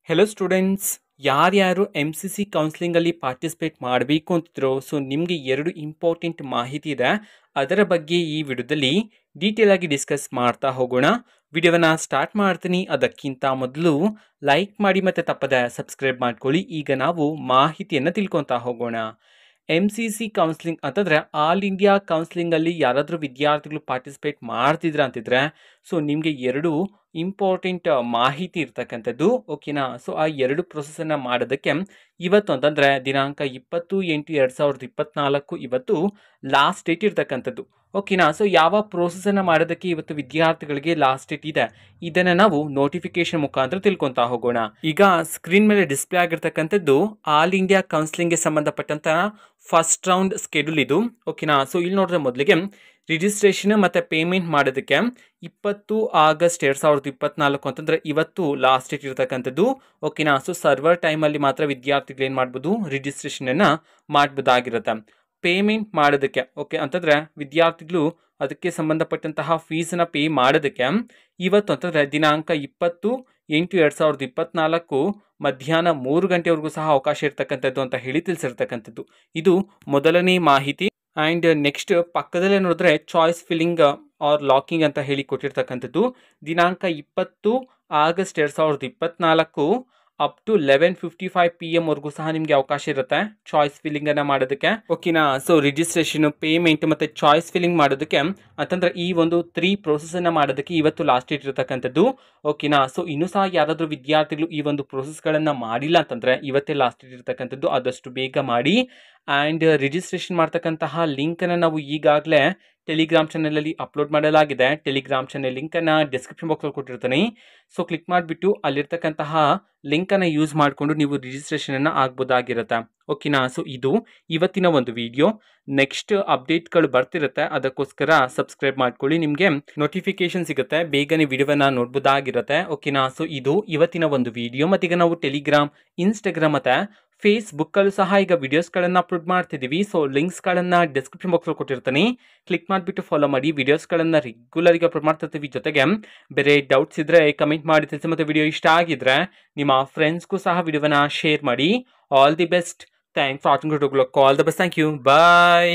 Hello students, ಯಾರ್ಯಾರು M C C ಕೌನ್ಸಿಲಿಂಗಲ್ಲಿ participate ಮಾಡಬೇಕು ಅಂತಿದ್ರು. ಸೊ ನಿಮಗೆ ಎರಡು ಇಂಪಾರ್ಟೆಂಟ್ ಮಾಹಿತಿ ಇದೆ. ಅದರ ಬಗ್ಗೆ ಈ ವಿಡಿಯೋದಲ್ಲಿ ಡೀಟೇಲ್ ಆಗಿ ಡಿಸ್ಕಸ್ ಮಾಡ್ತಾ ಹೋಗೋಣ. ವಿಡಿಯೋವನ್ನ ಸ್ಟಾರ್ಟ್ ಮಾಡ್ತೀನಿ. ಅದಕ್ಕಿಂತ ಮೊದಲು ಲೈಕ್ ಮಾಡಿ ಮತ್ತು ತಪ್ಪದೆ ಸಬ್ಸ್ಕ್ರೈಬ್ ಮಾಡ್ಕೊಳ್ಳಿ. ಈಗ ನಾವು ಮಾಹಿತಿಯನ್ನು ತಿಳ್ಕೊತಾ ಹೋಗೋಣ. ಎಮ್ ಸಿ ಸಿ ಕೌನ್ಸಿಲಿಂಗ್ ಅಂತಂದರೆ ಆಲ್ ಇಂಡಿಯಾ ಕೌನ್ಸಿಲಿಂಗಲ್ಲಿ ಯಾರಾದರೂ ವಿದ್ಯಾರ್ಥಿಗಳು ಪಾರ್ಟಿಸಿಪೇಟ್ ಮಾಡ್ತಿದ್ರ ಅಂತಿದ್ರೆ ಸೊ ನಿಮಗೆ ಎರಡು ಇಂಪಾರ್ಟೆಂಟ್ ಮಾಹಿತಿ ಇರ್ತಕ್ಕಂಥದ್ದು. ಓಕೆನಾ. ಸೊ ಆ ಎರಡು ಪ್ರೊಸೆಸನ್ನು ಮಾಡೋದಕ್ಕೆ ಇವತ್ತು ಅಂತಂದರೆ ದಿನಾಂಕ 20/8/2024 ಇವತ್ತು ಲಾಸ್ಟ್ ಡೇಟ್ ಇರ್ತಕ್ಕಂಥದ್ದು. ಓಕೆನಾ. ಸೊ ಯಾವ ಪ್ರೋಸೆಸನ್ನು ಮಾಡೋದಕ್ಕೆ ಇವತ್ತು ವಿದ್ಯಾರ್ಥಿಗಳಿಗೆ ಲಾಸ್ಟ್ ಡೇಟ್ ಇದೆ, ಇದನ್ನು ನಾವು ನೋಟಿಫಿಕೇಶನ್ ಮುಖಾಂತರ ತಿಳ್ಕೊತಾ ಹೋಗೋಣ. ಈಗ ಸ್ಕ್ರೀನ್ ಮೇಲೆ ಡಿಸ್ಪ್ಲೇ ಆಗಿರ್ತಕ್ಕಂಥದ್ದು ಆಲ್ ಇಂಡಿಯಾ ಕೌನ್ಸಿಲಿಂಗ್ಗೆ ಸಂಬಂಧಪಟ್ಟಂತ ಫಸ್ಟ್ ರೌಂಡ್ ಸ್ಕೆಡ್ಯೂಲ್ ಇದು. ಓಕೆನಾ. ಸೊ ಇಲ್ಲಿ ನೋಡಿದ್ರೆ ಮೊದಲಿಗೆ ರಿಜಿಸ್ಟ್ರೇಷನ್ ಮತ್ತು ಪೇಮೆಂಟ್ ಮಾಡೋದಕ್ಕೆ 20 ಆಗಸ್ಟ್ 2024 ಅಂತಂದರೆ ಇವತ್ತು ಲಾಸ್ಟ್ ಡೇಟ್ ಇರ್ತಕ್ಕಂಥದ್ದು. ಓಕೆನಾ. ಸೊ ಸರ್ವರ್ ಟೈಮಲ್ಲಿ ಮಾತ್ರ ವಿದ್ಯಾರ್ಥಿಗಳು ಏನು ಮಾಡ್ಬೋದು, ರಿಜಿಸ್ಟ್ರೇಷನನ್ನು ಮಾಡ್ಬೋದಾಗಿರುತ್ತೆ. ಪೇಮೆಂಟ್ ಮಾಡೋದಕ್ಕೆ ಓಕೆ ಅಂತಂದರೆ ವಿದ್ಯಾರ್ಥಿಗಳು ಅದಕ್ಕೆ ಸಂಬಂಧಪಟ್ಟಂತಹ ಫೀಸನ್ನು ಪೇ ಮಾಡೋದಕ್ಕೆ ಇವತ್ತು ಅಂತಂದರೆ ದಿನಾಂಕ 20/8/2024 ಮಧ್ಯಾಹ್ನ 3 ಗಂಟೆವರೆಗೂ ಸಹ ಅವಕಾಶ ಇರ್ತಕ್ಕಂಥದ್ದು ಅಂತ ಹೇಳಿ ತಿಳಿಸಿರ್ತಕ್ಕಂಥದ್ದು. ಇದು ಮೊದಲನೇ ಮಾಹಿತಿ. ಆ್ಯಂಡ್ ನೆಕ್ಸ್ಟ್ ಪಕ್ಕದಲ್ಲೇ ನೋಡಿದ್ರೆ ಚಾಯ್ಸ್ ಫಿಲ್ಲಿಂಗ್ ಆರ್ ಲಾಕಿಂಗ್ ಅಂತ ಹೇಳಿ ಕೊಟ್ಟಿರ್ತಕ್ಕಂಥದ್ದು. ದಿನಾಂಕ 20 ಆಗಸ್ಟ್ 2024 ಅಪ್ ಟು 11:55 PM ವರೆಗೂ ಸಹ ನಿಮಗೆ ಅವಕಾಶ ಇರುತ್ತೆ ಚಾಯ್ಸ್ ಫಿಲ್ಲಿಂಗನ್ನು ಮಾಡೋದಕ್ಕೆ. ಓಕೆನಾ. ಸೊ ರಿಜಿಸ್ಟ್ರೇಷನ್, ಪೇಮೆಂಟ್ ಮತ್ತು ಚಾಯ್ಸ್ ಫಿಲ್ಲಿಂಗ್ ಮಾಡೋದಕ್ಕೆ ಅಂತಂದರೆ ಈ ಒಂದು 3 ಪ್ರೋಸೆಸನ್ನು ಮಾಡೋದಕ್ಕೆ ಇವತ್ತು ಲಾಸ್ಟ್ ಡೇಟ್ ಇರತಕ್ಕಂಥದ್ದು. ಓಕೆನಾ. ಸೊ ಇನ್ನೂ ಸಹ ಯಾರಾದರೂ ವಿದ್ಯಾರ್ಥಿಗಳು ಈ ಒಂದು ಪ್ರೋಸೆಸ್ಗಳನ್ನು ಮಾಡಿಲ್ಲ ಅಂತಂದರೆ ಇವತ್ತೇ ಲಾಸ್ಟ್ ಡೇಟ್ ಇರತಕ್ಕಂಥದ್ದು. ಆದಷ್ಟು ಬೇಗ ಮಾಡಿ. ಆ್ಯಂಡ್ ರಿಜಿಸ್ಟ್ರೇಷನ್ ಮಾಡ್ತಕ್ಕಂತಹ ಲಿಂಕನ್ನು ನಾವು ಈಗಾಗಲೇ ಟೆಲಿಗ್ರಾಮ್ ಚಾನಲಲ್ಲಿ ಅಪ್ಲೋಡ್ ಮಾಡಲಾಗಿದೆ. ಟೆಲಿಗ್ರಾಮ್ ಚಾನಲ್ ಲಿಂಕನ್ನು ಡಿಸ್ಕ್ರಿಪ್ಷನ್ ಬಾಕ್ಸಲ್ಲಿ ಕೊಟ್ಟಿರ್ತೀನಿ. ಸೊ ಕ್ಲಿಕ್ ಮಾಡಿಬಿಟ್ಟು ಅಲ್ಲಿರ್ತಕ್ಕಂತಹ ಲಿಂಕನ್ನು ಯೂಸ್ ಮಾಡಿಕೊಂಡು ನೀವು ರಿಜಿಸ್ಟ್ರೇಷನನ್ನು ಆಗ್ಬೋದಾಗಿರುತ್ತೆ. ಓಕೆನಾ. ಸೊ ಇದು ಇವತ್ತಿನ ಒಂದು ವಿಡಿಯೋ. ನೆಕ್ಸ್ಟ್ ಅಪ್ಡೇಟ್ಗಳು ಬರ್ತಿರುತ್ತೆ, ಅದಕ್ಕೋಸ್ಕರ ಸಬ್ಸ್ಕ್ರೈಬ್ ಮಾಡ್ಕೊಳ್ಳಿ. ನಿಮಗೆ ನೋಟಿಫಿಕೇಶನ್ ಸಿಗುತ್ತೆ, ಬೇಗನೆ ವಿಡಿಯೋವನ್ನು ನೋಡ್ಬೋದಾಗಿರುತ್ತೆ. ಓಕೆನಾ. ಸೊ ಇದು ಇವತ್ತಿನ ಒಂದು ವಿಡಿಯೋ. ಮತ್ತೀಗ ನಾವು ಟೆಲಿಗ್ರಾಮ್, ಇನ್ಸ್ಟಾಗ್ರಾಮ್ ಮತ್ತು ಫೇಸ್ಬುಕ್ಕಲ್ಲೂ ಸಹ ಈಗ ವಿಡಿಯೋಸ್ಗಳನ್ನು ಅಪ್ಲೋಡ್ ಮಾಡ್ತಿದ್ದೀವಿ. ಸೊ ಲಿಂಕ್ಸ್ಗಳನ್ನು ಡಿಸ್ಕ್ರಿಪ್ಷನ್ ಬಾಕ್ಸಲ್ಲಿ ಕೊಟ್ಟಿರ್ತೀನಿ. ಕ್ಲಿಕ್ ಮಾಡಿಬಿಟ್ಟು ಫಾಲೋ ಮಾಡಿ. ವಿಡಿಯೋಸ್ಗಳನ್ನು ರೆಗ್ಯುಲರ್ಗೆ ಅಪ್ಲೋಡ್ ಮಾಡ್ತಿರ್ತೀವಿ. ಜೊತೆಗೆ ಬೇರೆ ಡೌಟ್ಸ್ ಇದ್ದರೆ ಕಮೆಂಟ್ ಮಾಡಿ ತಿಳಿಸಿ. ಮತ್ತು ವಿಡಿಯೋ ಇಷ್ಟ ಆಗಿದ್ರೆ ನಿಮ್ಮ ಫ್ರೆಂಡ್ಸ್ಗೂ ಸಹ ವಿಡಿಯೋವನ್ನು ಶೇರ್ ಮಾಡಿ. All the best. Thanks for watching. All the best. Thank you. Bye.